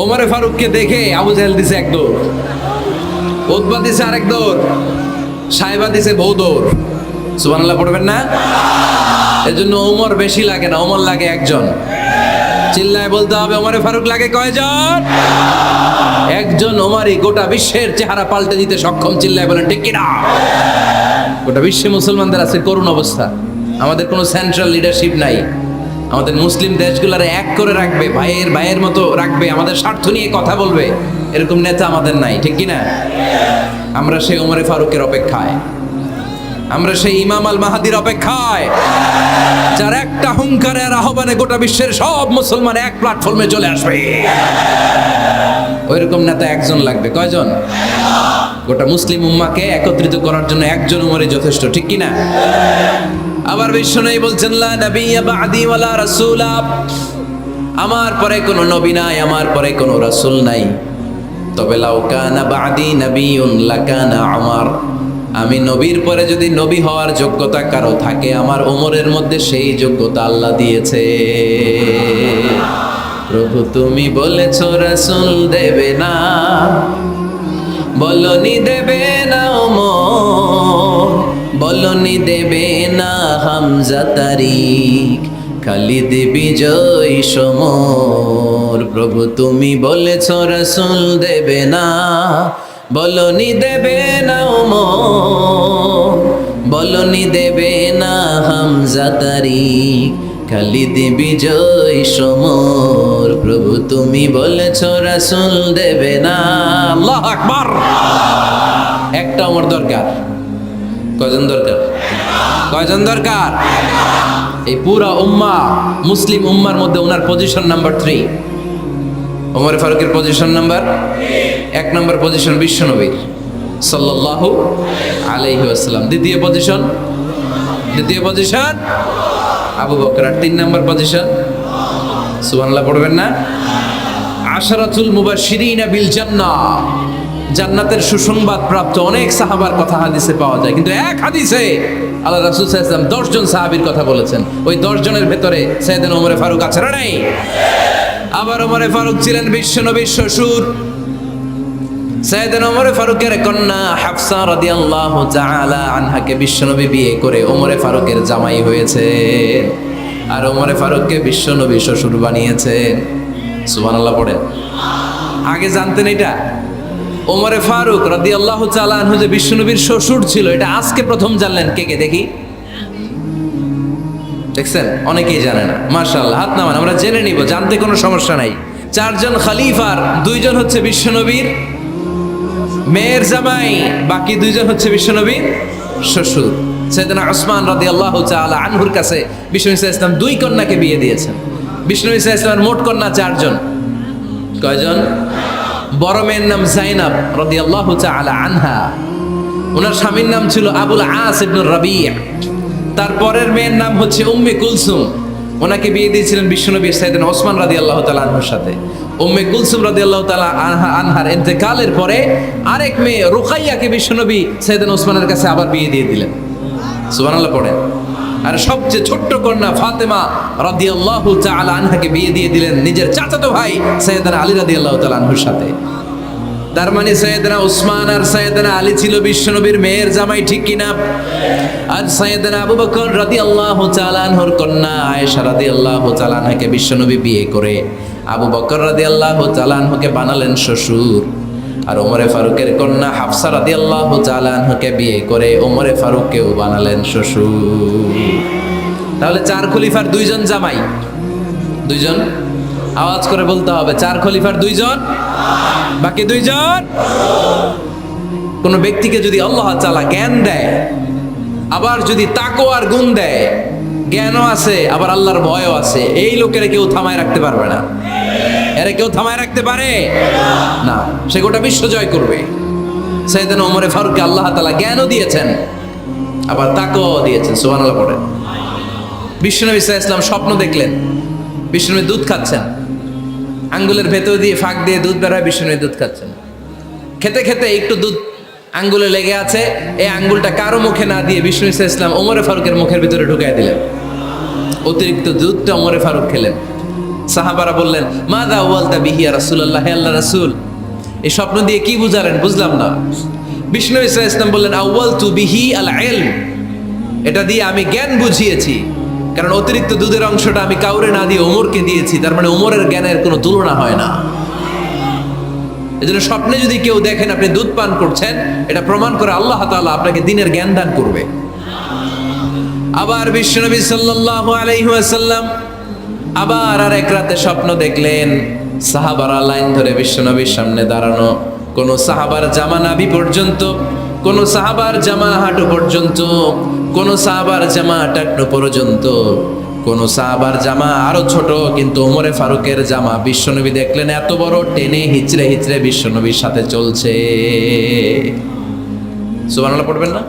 ওমরে ফারুককে দেখে আবু জাহেল দিছে 1 দৌড়, উতবা দিছে আরেক দৌড়, শাইবা দিছে বহু দৌড়। সুবহানাল্লাহ পড়বেন না? এজন্য ওমর বেশি লাগে না, ওমর লাগে 1 জন। চিল্লায় বলতে হবে, ওমরে ফারুক লাগে কয়জন? 1 জন। ওমরই গোটা বিশ্বের চেহারা পাল্টে দিতে সক্ষম। চিল্লায় বলেন ঠিক কিনা? গোটা বিশ্বে মুসলমানদের আছে করুণ অবস্থা। আমাদের কোনো সেন্ট্রাল লিডারশিপ নাই, আমাদের মুসলিম দেশগুলোরে এক করে রাখবে, ভাইয়ের ভাইয়ের মতো রাখবে, আমাদের স্বার্থ নিয়ে কথা বলবে, এরকম নেতা আমাদের নাই, ঠিক কি না? আমরা সেই ওমরে ফারুকের অপেক্ষায়, আমরা সেই ইমাম আল মাহাদির অপেক্ষায়, যার একটা হুঙ্কারের আহ্বানে গোটা বিশ্বের সব মুসলমান এক প্ল্যাটফর্মে চলে আসবে। ওইরকম নেতা একজন লাগবে। কয়জন? গোটা মুসলিম উম্মাকে একত্রিত করার জন্য একজন উমরই যথেষ্ট, ঠিক কি না? আবার বিশ্বনবী বলছেন, লা নাবিয়্যা বা'দি ওয়ালা রাসূলা, আমার পরে কোনো নবী নাই, আমার পরে কোনো রাসূল নাই। তবে লাউ কানা বা'দি নাবিয়্যুন লাকানা উমর, আমি নবীর পরে যদি নবী হওয়ার যোগ্যতা কারো থাকে, আমার ওমরের মধ্যে সেই যোগ্যতা আল্লাহ দিয়েছে। প্রভু তুমি বলেছো রাসূল দেবে না, বলনি দেবে না ওমর, বলনি দেবে না হামজা তারিক, খালিদ বিজয় সমর। প্রভু তুমি বলেছো রাসূল দেবে না, বলনি দেবে না ওমর, বলনি দেবে না হামজা তারিক, খালিদ বিজয় সমর। প্রভু তুমি বলেছো রাসূল দেবে না। আল্লাহু আকবার। একটা ওমর দরকার। কয়জন দরকার? কয়জন দরকার? এই পুরা উম্মাহ, মুসলিম উম্মার মধ্যে ওনার পজিশন নাম্বার 3। ওমর ফারুকের পজিশন নাম্বার 1 নম্বর পজিশন বিশ্বনবীর সাল্লাল্লাহু আলাইহি ওয়াসাল্লাম। দ্বিতীয় পজিশন আবু বকর। আর 3 নম্বর পজিশন, সুবহানাল্লাহ পড়বেন না? আশরাতুল মুবাশশিরিনা বিল জান্নাহ, জান্নাতের সুসংবাদ প্রাপ্ত অনেক সাহাবার কথা হাদিসে পাওয়া যায়, কিন্তু এক হাদিসে আল্লাহ রাসূল সাল্লাল্লাহু আলাইহি ওয়াসাল্লাম 10 জন সাহাবীর কথা বলেছেন। ওই 10 জনের ভেতরে সাইয়েদনা ওমর ফারুক আছে না নাই? আবার ওমর ফারুক ছিলেন বিশ্বনবীর শ্বশুর। সাইয়েদনা ওমর ফারুকের কন্যা হাফসা রাদিয়াল্লাহু তাআলা আনহাকে বিশ্বনবী বিয়ে করে ওমর ফারুকের জামাই হয়েছে, আর ওমর ফারুককে বিশ্বনবী শ্বশুর বানিয়েছেন। সুবহানাল্লাহ পড়েন। আগে জানতেন এটা? ওমর ফারুক রাদিয়াল্লাহু তাআলা আনহু যে বিশ্বনবীর শ্বশুর ছিল, এটা আজকে প্রথম জানলেন। কে কে দেখি? দেখছেন? অনেকেই জানে না। মাশাআল্লাহ, হাত নামান, আমরা জেনে নিব, জানতে কোনো সমস্যা নাই। 4 জন খলিফার 2 জন হচ্ছে বিশ্বনবীর মেয়ের জামাই, বাকি 2 জন হচ্ছে বিশ্বনবীর শ্বশুর। সাইয়েদনা উসমান রাদিয়াল্লাহু তাআলা আনহুর কাছে বিশ্বনবী সাল্লাল্লাহু আলাইহি ওয়াসাল্লাম 2 কন্যাকে বিয়ে দিয়েছেন। বিশ্বনবী সাল্লাল্লাহু আলাইহি ওয়াসাল্লামের মোট কন্যা 4 জন। কয়জন? বড় মেয়ের নাম যায়েনব রাদিয়াল্লাহু তাআলা আনহা, ওনার স্বামীর নাম ছিল আবুল আস ইবনে রাবি'। তারপরের মেয়ের নাম হচ্ছে উম্মে কুলসুম, ওনাকে বিয়ে দিয়েছিলেন বিশ্বনবী সাইয়েদনা ওসমান রাদিয়াল্লাহু তাআলা আনহুর সাথে। উম্মে কুলসুম রাদিয়াল্লাহু তাআলা আনহার ইন্তেকালের পরে আরেক মেয়ে রুকাইয়াকে বিশ্বনবী সাইয়েদনা ওসমানের কাছে আবার বিয়ে দিয়ে দিলেন। সুবহানাল্লাহ পড়েন। আর সবচেয়ে ছোট্ট কন্যা ফাতেমা রাদিয়াল্লাহু তাআলা আনহাকে বিয়ে দিয়ে দিলেন নিজের চাচাতো ভাই সাইয়েদনা আলী রাদিয়াল্লাহু তাআলা আনহুর সাথে। তার মানে সাইয়েদনা উসমান আর সাইয়েদনা আলী ছিল বিশ্বনবীর মেয়ের জামাই, ঠিক কিনা? আর সাইয়েদনা আবু বকর রাদিয়াল্লাহু তাআলা আনহুর কন্যা আয়েশা রাদিয়াল্লাহু তাআলা আনহাকে বিশ্বনবী বিয়ে করে আবু বকর রাদিয়াল্লাহু তাআলা আনহুকে বানালেন শ্বশুর। আর ওমরে ফারুকের কন্যা হাফসা রাদিয়াল্লাহু তাআলা আনহাকে বিয়ে করে ওমরে ফারুককেও বানালেন শ্বশুর। তাহলে 4 খলিফার 2 জন জামাই। 2 জন, আওয়াজ করে বলতে হবে, 4 খলিফার 2 জন, বাকি 2 জন। কোন ব্যক্তিকে যদি আল্লাহ তাআলা জ্ঞান দেয়, আবার যদি তাকওয়ার গুণ দেয়, জ্ঞানও আছে আবার আল্লাহর ভয়ও আছে, এই লোকেরা কেউ থামায় রাখতে পারবে না। এরা কেউ থামায় রাখতে পারে না, সে গোটা বিশ্ব জয় করবে। সাইয়েদনা ওমর ফারুককে আল্লাহ তাআলা জ্ঞানও দিয়েছেন, আবার তাকওয়াও দিয়েছেন। সুবহানাল্লাহ পড়ে। বিশ্বনবী সাল্লাল্লাহু আলাইহি ওয়াসাল্লাম স্বপ্ন দেখলেন, বিশ্বনবী দুধ খাচ্ছেন, আঙ্গুলের ভেতর দিয়ে ফাঁক দিয়ে দুধ বের হয়, বিশ্বনবী দুধ খাচ্ছেন। খেতে খেতে একটু দুধ আঙ্গুলে লেগে আছে, এই আঙ্গুলটা কারো মুখে না দিয়ে বিশ্বনবী সাল্লাল্লাহু আলাইহি ওয়াসাল্লাম ওমর ফারুকের মুখের ভিতরে ঢুকাই দিলেন। অতিরিক্ত দুধটা ওমর ফারুক খেলেন। সাহাবারা বললেন, মাযা ওয়ালতা বিহি ইয়া রাসূলুল্লাহ, হে আল্লাহর রাসূল, এই স্বপ্ন দিয়ে কি বুঝালেন? বুঝলাম না। বিশ্বনবী সাল্লাল্লাহু আলাইহি ওয়াসাল্লাম বললেন, আউয়ালতু বিহি আল ইলম, এটা দিয়ে আমি জ্ঞান বুঝিয়েছি, কারণ অতিরিক্ত দুধের অংশটা আমি কাউরে না দিয়ে ওমরকে দিয়েছি, তার মানে ওমরের জ্ঞানের কোনো তুলনা হয় না। এজন্য স্বপ্নে যদি কেউ দেখেন আপনি দুধ পান করছেন, এটা প্রমাণ করে আল্লাহ তাআলা আপনাকে দ্বীনের জ্ঞান দান করবে। আবার বিশ্বনবী সাল্লাল্লাহু আলাইহি ওয়াসাল্লাম আবার আর এক রাতে স্বপ্ন দেখলেন সাহাবারা লাইন ধরে বিশ্বনবীর সামনে দাঁড়ানো, কোন সাহাবার জামা নাভি পর্যন্ত, কোন সাহাবার জামা হাঁটু পর্যন্ত, কোন সাহাবার জামা টাকনু পর্যন্ত, কোন সাহাবার জামা আরো ছোট, কিন্তু ওমরে ফারুকের জামা বিশ্বনবী দেখলেন এত বড়, টেনে হিচড়ে হিচড়ে বিশ্বনবীর সাথে চলছে। সুবহানাল্লাহ পড়বেন না?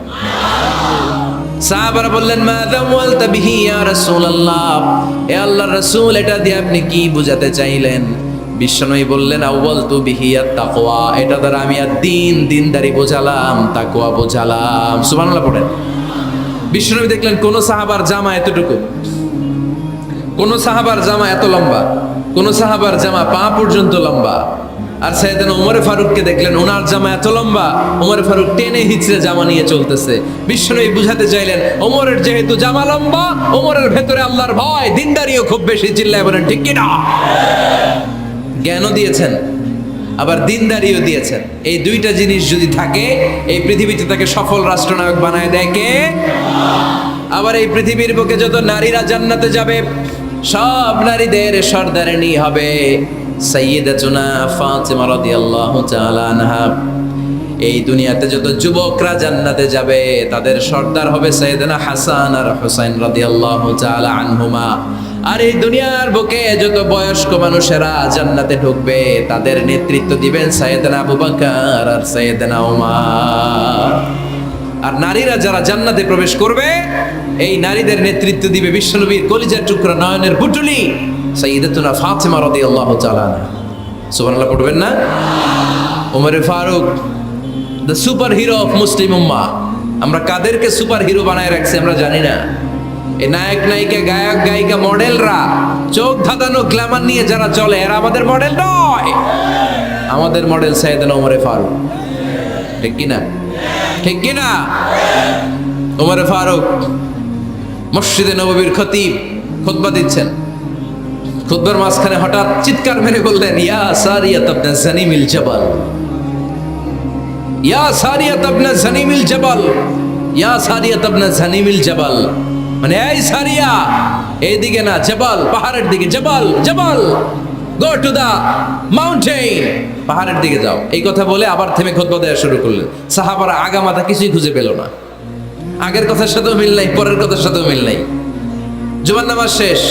সাহাবারা বললেন মাযা ওয়ালতা বিহি ইয়া রাসূলুল্লাহ, এ আল্লাহর রাসূল এটা দিয়ে আপনি কি বুঝাতে চাইলেন? বিশ্বনবী বললেন আউয়ালতু বিহি আত-তাকওয়া, এটা দ্বারা আমি দিনদারি বোঝালাম, তাকওয়া বোঝালাম। সুবহানাল্লাহ পড়েন। বিশ্বনবী দেখলেন কোন সাহাবার জামা এতটুকু, কোন সাহাবার জামা এত লম্বা, কোন সাহাবার জামা পা পর্যন্ত লম্বা। আর সাইয়েদনা ওমর ফারুককে দেখলেন ওনার জামা এত লম্বা, ওমর ফারুক টেনে হিচড়ে জামা নিয়ে চলতেছে। বিশ্বনবী বুঝাতে চাইলেন ওমরের যেহেতু জামা লম্বা, ওমরের ভেতরে আল্লাহর ভয়, দিনদারিও খুব বেশি। চিল্লায় বলেন ঠিক কি না? জ্ঞানও দিয়েছেন আবার দিনদারিও দিয়েছেন। এই দুইটা জিনিস যদি থাকে এই পৃথিবীতে তাকে সফল রাষ্ট্রনায়ক বানায় দেয় কে? আবার এই পৃথিবীর বুকে যত নারীরা জান্নাতে যাবে সব নারীদের সর্দারিনী হবে সাইয়্যিদাতুনা ফাতিমা রাদিয়াল্লাহু তাআলা আনহা। এই দুনিয়াতে যত যুবকরা জান্নাতে যাবে তাদের সর্দার হবে সাইয়েদনা হাসান আর হুসাইন রাদিয়াল্লাহু তাআলা আনহুমা। আর এই দুনিয়ার বুকে যত বয়স্ক মানুষেরা জান্নাতে ঢুকবে তাদের নেতৃত্ব দিবেন সাইয়েদনা আবু বকর আর সাইয়েদনা ওমর। আর নারীরা যারা জান্নাতে প্রবেশ করবে এই নারীদের নেতৃত্ব দিবে বিশ্বনবীর কলিজার টুকরা নয়নের পুটুলি সাইয়্যিদাতুনা ফাতিমা রাদিয়াল্লাহু তাআলা আনহা। সুবহানাল্লাহ পড়বেন না? Omar Faruk the super hero of Muslim উম্মাহ। আমরা কাদেরকে সুপার হিরো বানায় রাখছি আমরা জানি না। এই নায়ক নায়িকা গায়ক গায়িকা মডেলরা চোখ ধাঁধানো গ্ল্যামার নিয়ে যারা চলে এরা আমাদের মডেল নয়। আমাদের মডেল সাইয়েদনা ওমর ফারুক। ঠিক কিনা? ঠিক কিনা? ওমর ফারুক মসজিদে নববীর খতিব খুতবা দিচ্ছেন। খুতবার মাঝখানে হঠাৎ চিৎকার মেরে বললেন ইয়া সারিয়াত ইবনে জানিমিল জাবাল, ইয়া সারিয়াত ইবনে জানিমিল জাবাল, ইয়া সারিয়াত ইবনে জানিমিল জাবাল। মানে এই সারিয়া এইদিকে না, জাবাল পাহাড়ের দিকে, জাবাল জাবাল গো টু দা মাউন্টেন, পাহাড়ের দিকে যাও। এই কথা বলে আবার থেমে খুতবা দেওয়া শুরু করলেন। সাহাবারা আগা মাথা কিছুই খুঁজে পেল না। আগের কথার সাথেও মিল নাই, পরের কথার সাথেও মিল নাই। জুমার নামাজ শেষ।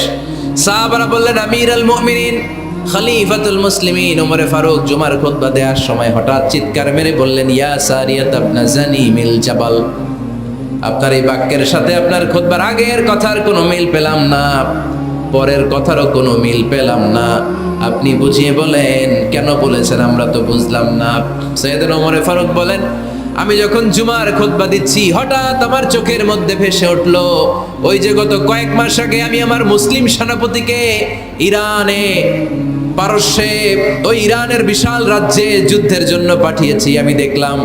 সাহাবারা বললেন আমিরুল মুমিনিন খলিফাতুল মুসলিমিন ওমর ফারুক জুমার খুতবা দেওয়ার সময় হঠাৎ চিৎকার মেরে বললেন ইয়া সারিয়াত ইবনে জানিমিল জাবাল। আপনার এই বাক্যের সাথে আপনার খুতবার আগের কথার কোনো মিল পেলাম না, পরের কথারও কোনো মিল পেলাম না। আপনি বুঝিয়ে বলেন কেন বলেছেন, আমরা তো বুঝলাম না। সাইয়েদনা ওমর ফারুক বলেন আমি যখন জুমার খুতবা দিচ্ছি হঠাৎ আমার চোখের মধ্যে ভেসে উঠলো ওই যে গত কয়েক মাস আগে আমি আমার মুসলিম সেনাপতিকে ইরানে পারস্যে ওই ইরানের বিশাল রাজ্যে যুদ্ধের জন্য পাঠিয়েছি। আমি দেখলাম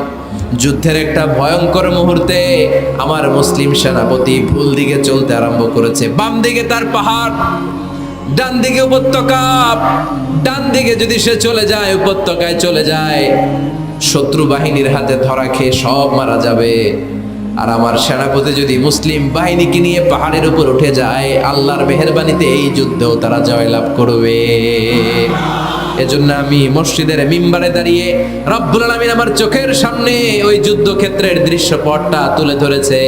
যুদ্ধের একটা ভয়ঙ্কর মুহূর্তে আমার মুসলিম সেনাপতি ভুল দিকে চলতে আরম্ভ করেছে। বাম দিকে তার পাহাড়, ডান দিকে উপত্যকা। ডান দিকে যদি সে চলে যায়, উপত্যকায় চলে যায়, শত্রু বাহিনীর হাতে ধরা খেয়ে সব মারা যাবে। আর আমার সেনাপতি যদি মুসলিম বাহিনীকে নিয়ে পাহাড়ের উপর উঠে যায়, আল্লাহর মেহেরবানিতে এই যুদ্ধেও তারা জয়লাভ করবে। এজন্য আমি মসজিদের মিম্বারে দাঁড়িয়ে রব্বুল আলামিন আমার চোখের সামনে ওই যুদ্ধক্ষেত্রের দৃশ্যপটটা তুলে ধরেছে,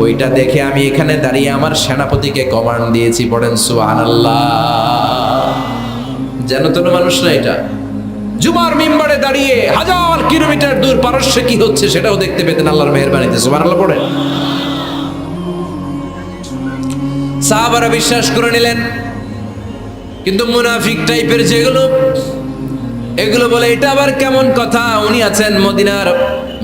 ওইটা দেখে আমি এখানে দাঁড়িয়ে আমার সেনাপতিকে কমান্ড দিয়েছি। পড়েন সুবহানাল্লাহ। যেন তেন মানুষ না এটা। জুমার মিম্বারে দাঁড়িয়ে হাজার কিলোমিটার দূর পারস্যে কি হচ্ছে সেটাও দেখতে পেতেন আল্লাহর মেহেরবানিতে। সুবহানাল্লাহ পড়েন। সাহাবারা বিশ্বাস করে নিলেন, কিন্তু মুনাফিক টাইপের যেগুলো এগুলো বলে এটা আবার কেমন কথা, উনি আছেন মদিনার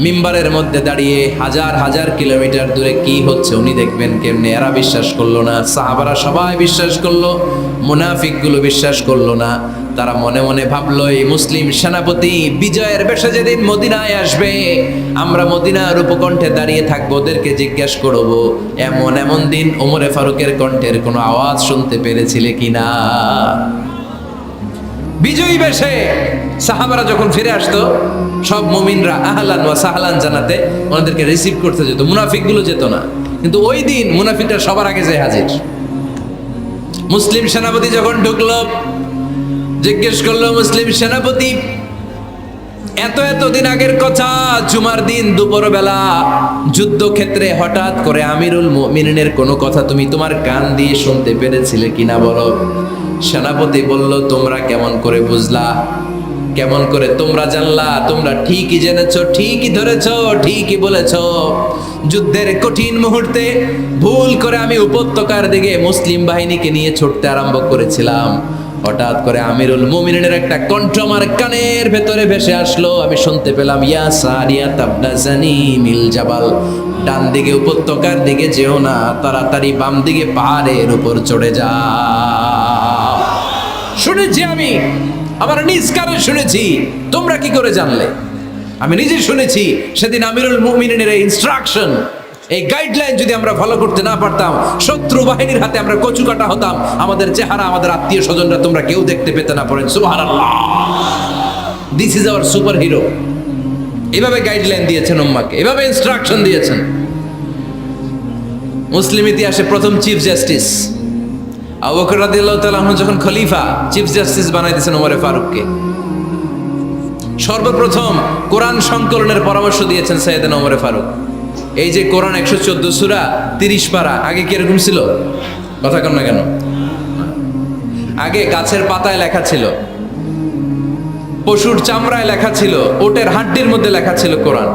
মিম্বারের মধ্যে দাঁড়িয়ে হাজার হাজার কিলোমিটার দূরে কি হচ্ছে উনি দেখবেন কেমনে। এরা বিশ্বাস করলো না, সাহাবারা সবাই বিশ্বাস করলো, মুনাফিকগুলো বিশ্বাস করলো না। তারা মনে মনে ভাবলো এই মুসলিম সেনাপতি বিজয়ের বেশে যেদিন মদিনায় আসবে আমরা মদিনার উপকণ্ঠে দাঁড়িয়ে থাকবো, ওদেরকে জিজ্ঞেস করবো এমন এমন দিন ওমরে ফারুকের কণ্ঠের কোনো আওয়াজ শুনতে পেরেছিলে কিনা। বিজয়ী বেশে সাহাবারা যখন ফিরে আসতো সব মুমিনরা আহলান ওয়া সাহলান জানাতে ওনাদেরকে রিসিভ করতে যেত, মুনাফিকগুলো যেত না। কিন্তু ওই দিন মুনাফিকরা সবার আগে যায় হাজির। মুসলিম সেনাপতি যখন ঢুকলো, জিজ্ঞেস করলো মুসলিম সেনাপতি, এত দিন আগের কথা, জুমার দিন দুপুরবেলা যুদ্ধক্ষেত্রে হঠাৎ করে আমিরুল মুমিনিনের কোনো কথা তুমি তোমার কান দিয়ে শুনতে পেরেছিলে কিনা বলো। সেনাপতি বলল, তোমরা কেমন করে বুঝলা, কেমন করে তোমরা জানলা? তোমরা ঠিকই জেনেছো, ঠিকই ধরেছো, ঠিকই বলেছো। যুদ্ধের কঠিন মুহূর্তে ভুল করে আমি উপত্যকার দিকে মুসলিম বাহিনীকে নিয়ে ছুটতে আরম্ভ করেছিলাম। হঠাৎ করে আমিরুল মুমিনিনের একটা কণ্ঠ আমার কানের ভেতরে ভেসে আসলো। আমি শুনতে পেলাম, ইয়া সারিয়া তাবনাজানি মিল জাবাল, ডান দিকে উপত্যকার দিকে যেও না, তাড়াতাড়ি বাম দিকে পাহাড়ের উপর চড়ে যাও। শুনেছি আমি, আমার নিজ কানে শুনেছি। তোমরা কি করে জানলে? আমি নিজে শুনেছি। সেদিন আমিরুল মুমিনিনের এই ইনস্ট্রাকশন, এই গাইডলাইন যদি আমরা ফলো করতে না পারতাম, শত্রু বাহিনীর হাতে আমরা কচুকাটা হতাম। আমাদের চেহারা, আমাদের আত্মীয় স্বজনরা তোমরা কেউ দেখতে পেতে না। পড়েন সুবহানাল্লাহ। This is our super hero. এভাবে গাইডলাইন দিয়েছেন উম্মাকে, এভাবে ইনস্ট্রাকশন দিয়েছেন। মুসলিম ইতিহাসে প্রথম চিফ জাস্টিস আবু বকর রাদিয়াল্লাহু তাআলা আনহু যখন খলিফা, চিফ জাস্টিস বানাই দিয়েছেন ওমরে ফারুককে। সর্বপ্রথম কোরআন সংকলনের পরামর্শ দিয়েছেন সাইয়েদনা ওমরে ফারুক। এই যে কোরআন 114 সূরা 30 পারা, আগে কি এরকম ছিল? কথা কন না কেন? আগে গাছের পাতায় লেখা ছিল, পশুর চামড়ায় লেখা ছিল, ওটের হাড্ডির মধ্যে লেখা ছিল কোরআন।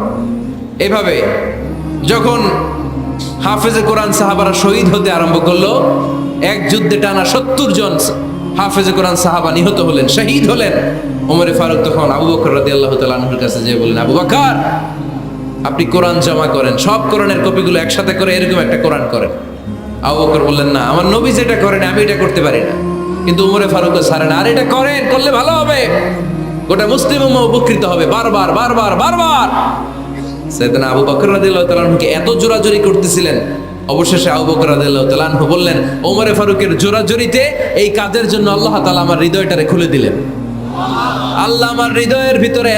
এভাবে যখন হাফেজে কোরআন সাহাবারা শহীদ হতে আরম্ভ করলো, এক যুদ্ধে টানা 70 জন হাফেজে কোরআন সাহাবা নিহত হলেন, শহীদ হলেন। ওমরে ফারুক তখন আবু বকর রাদিয়াল্লাহু তাআলা আনহুর কাছে যেয়ে বললেন, আবু বকর, আপনি কোরআন জমা করেন, সব কোরআনের কপিগুলো একসাথে করে এরকম একটা কোরআন করেন। আবু বকর বললেন, না, আমার নবী যেটা করেন আমি এটা করতে পারি না। কিন্তু ওমরে ফারুক ছাড়ে না, আর এটা করেন, করলে ভালো হবে, গোটা মুসলিম উম্মাহ উপকৃত হবে। বারবার বারবার বারবার সাইয়েদনা আবু বকর রাদিয়াল্লাহু তাআলা আনহুকে এত জোরাজুরি করতেছিলেন, অবশেষে আবু বকর রাদিয়াল্লাহু তাআলা আনহু বললেন, ওমরে ফারুকের জোরাজুরিতে এই কাজের জন্য আল্লাহ তাআলা আমার হৃদয়টারে খুলে দিলেন। আল্লাহ আমার হৃদয়ের ভিতরে